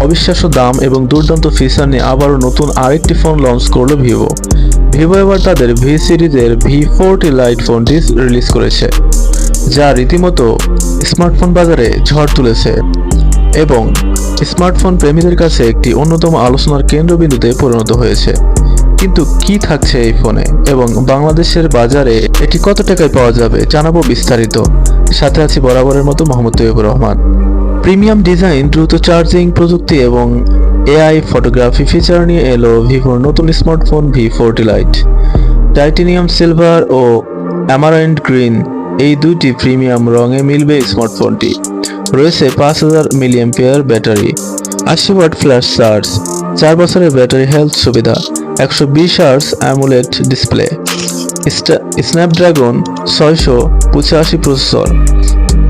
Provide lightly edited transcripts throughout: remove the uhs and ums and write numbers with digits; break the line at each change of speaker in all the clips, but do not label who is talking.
অবিশ্বাস্য দাম এবং দুর্দান্ত ফিচার নিয়ে আবারও নতুন আরেকটি ফোন লঞ্চ করলো ভিভো। ভিভো এবার তাদের ভি সিরিজের V40 লাইট ফোনটি রিলিজ করেছে, যা রীতিমতো স্মার্টফোন বাজারে ঝড় তুলেছে এবং স্মার্টফোন প্রেমীদের কাছে একটি অন্যতম আলোচনার কেন্দ্রবিন্দুতে পরিণত হয়েছে। কিন্তু কি থাকছে এই ফোনে এবং বাংলাদেশের বাজারে এটি কত টাকায় পাওয়া যাবে জানাবো বিস্তারিত। সাথে আছি বরাবরের মতো মোহাম্মদ তৈয়বুর রহমান। প্রিমিয়াম ডিজাইন, দ্রুত চার্জিং প্রযুক্তি এবং এআই ফটোগ্রাফি ফিচার নিয়ে এলো ভিভোর নতুন smartphone V40 light. Titanium silver ও অ্যামারান্ড গ্রিন এই দুইটি প্রিমিয়াম রঙে মিলবে স্মার্টফোনটি। রয়েছে 5000 mAh battery, 80 watt flash charge, 4 বছরের ব্যাটারি হেলথ সুবিধা, 120 Hz AMOLED display, Snapdragon 685 processor.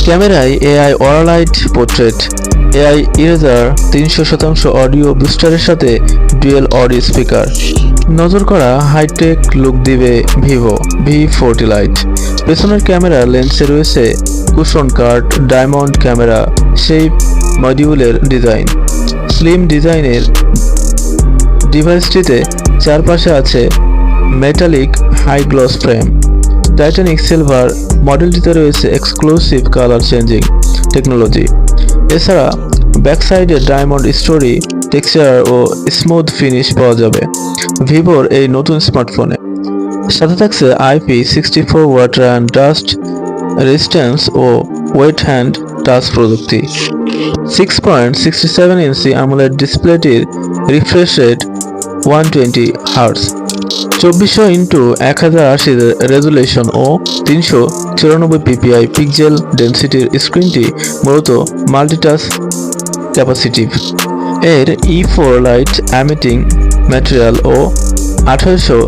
ক্যামেরায় AI aura light portrait, AI eraser, 300% audio বুস্টারের সাথে ডুয়েল অডিও স্পিকার। নজর করা হাইটেক লুক দিবে ভিভো V40 লাইট। পেছনের ক্যামেরা লেন্সে রয়েছে cushion cut diamond camera shape মডিউলের ডিজাইন। স্লিম ডিজাইনের ডিভাইসটিতে চারপাশে আছে metallic high gloss frame. Titanic silver মডেলটিতে রয়েছে এক্সক্লুসিভ কালার চেঞ্জিং টেকনোলজি। এছাড়া ব্যাক সাইডে ডায়মন্ড স্টোরি টেক্সচার ও স্মুথ ফিনিশ পাওয়া যাবে ভিভোর এই নতুন স্মার্টফোনে। সাথে থাকছে IP64 water and dust resistance ও ওয়েট হ্যান্ড টাচ প্রযুক্তি। 6.67 ইঞ্চি AMOLED ডিসপ্লেটির refresh rate 120 Hz, 2400x1080 resolution ও 394 ppi পিক্সেল ডেনসিটির স্ক্রিনটি মূলত মাল্টিটাচ ক্যাপাসিটিভ। এর E4 লাইট এমিটিং ম্যাটেরিয়াল ও 2800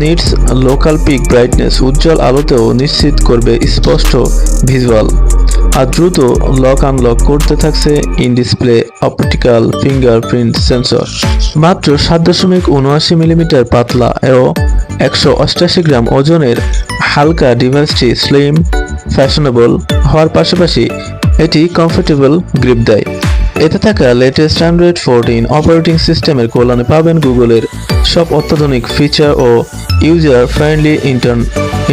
নিটস লোকাল পিক ব্রাইটনেস উজ্জ্বল আলোতেও নিশ্চিত করবে স্পষ্ট ভিজুয়াল। আর দ্রুত লক আনলক করতে থাকছে in display optical fingerprint sensor. মাত্র 7.79 মিলিমিটার পাতলা ও 188 গ্রাম ওজনের হালকা ডিভাইসটি স্লিম ফ্যাশনেবল হওয়ার পাশাপাশি এটি কমফোর্টেবল গ্রিপ দেয়। এতে থাকা লেটেস্ট অ্যান্ড্রয়েড 14 অপারেটিং সিস্টেমের কল্যাণে পাবেন গুগলের সব অত্যাধুনিক ফিচার ও ইউজার ফ্রেন্ডলি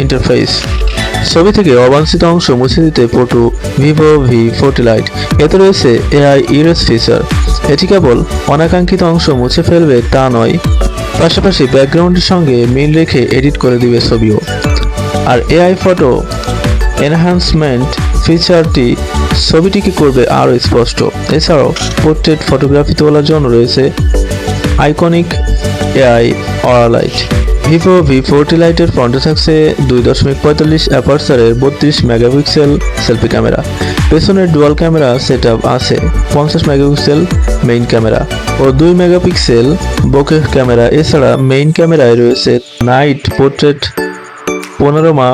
ইন্টারফেস। ছবি থেকে অবাঞ্ছিত অংশ মুছে দিতে পটু ভিভো V40 লাইট। এতে রয়েছে এআই ইরেজ ফিচার। এটি কেবল অনাকাঙ্ক্ষিত অংশ মুছে ফেলবে তা নয়, পাশাপাশি ব্যাকগ্রাউন্ডের সঙ্গে মিল রেখে এডিট করে দিবে ছবিও। আর এআই ফটো এনহ্যান্সমেন্ট ফিচারটি ছবিটিকে করবে আরও স্পষ্ট। এছাড়াও পোর্ট্রেট ফটোগ্রাফি তোলার জন্য রয়েছে iconic AI aura light. Vivo V40 লাইটের ফ্রন্টে থাকছে 2.45 অ্যাপারচারের 32 মেগাপিক্সেল সেলফি ক্যামেরা। পেছনের ডুয়াল ক্যামেরা সেটআপ আছে 50 মেগাপিক্সেল মেইন ক্যামেরা ও 2 মেগাপিক্সেল বোকে ক্যামেরা। এছাড়া মেইন ক্যামেরায় রয়েছে night portrait, panorama,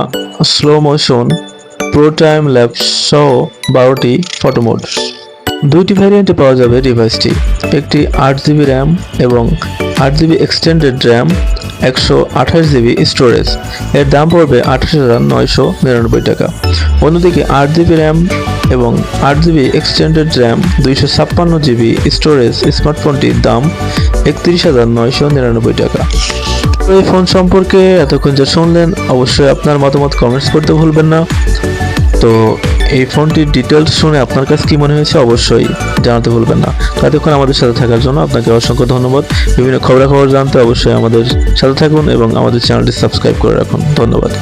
slow motion, pro time lapse সহ 12টি ফটো মোড। দুইটি ভ্যারিয়েন্টে পাওয়া যাবে ডিভাইসটি, একটি 8GB র্যাম এবং 8GB extended RAM, 128GB storage. এর দাম পড়বে 28,999 টাকা। অন্যদিকে 8GB র্যাম এবং 8GB extended RAM, 256GB storage স্মার্টফোনটির দাম 31,999 টাকা। এই ফোন সম্পর্কে এতক্ষণ যা শুনলেন, অবশ্যই আপনার মতামত কমেন্টস করতে ভুলবেন না। তো এই ফোনটির ডিটেলস শুনে আপনার কাছে কি মনে হয়েছে অবশ্যই জানাতে ভুলবেন না। এতক্ষণ আমাদের সাথে থাকার জন্য আপনাকে অসংখ্য ধন্যবাদ। বিভিন্ন খবরাখবর জানতে অবশ্যই আমাদের সাথে থাকুন এবং আমাদের চ্যানেলটি সাবস্ক্রাইব করে রাখুন। ধন্যবাদ।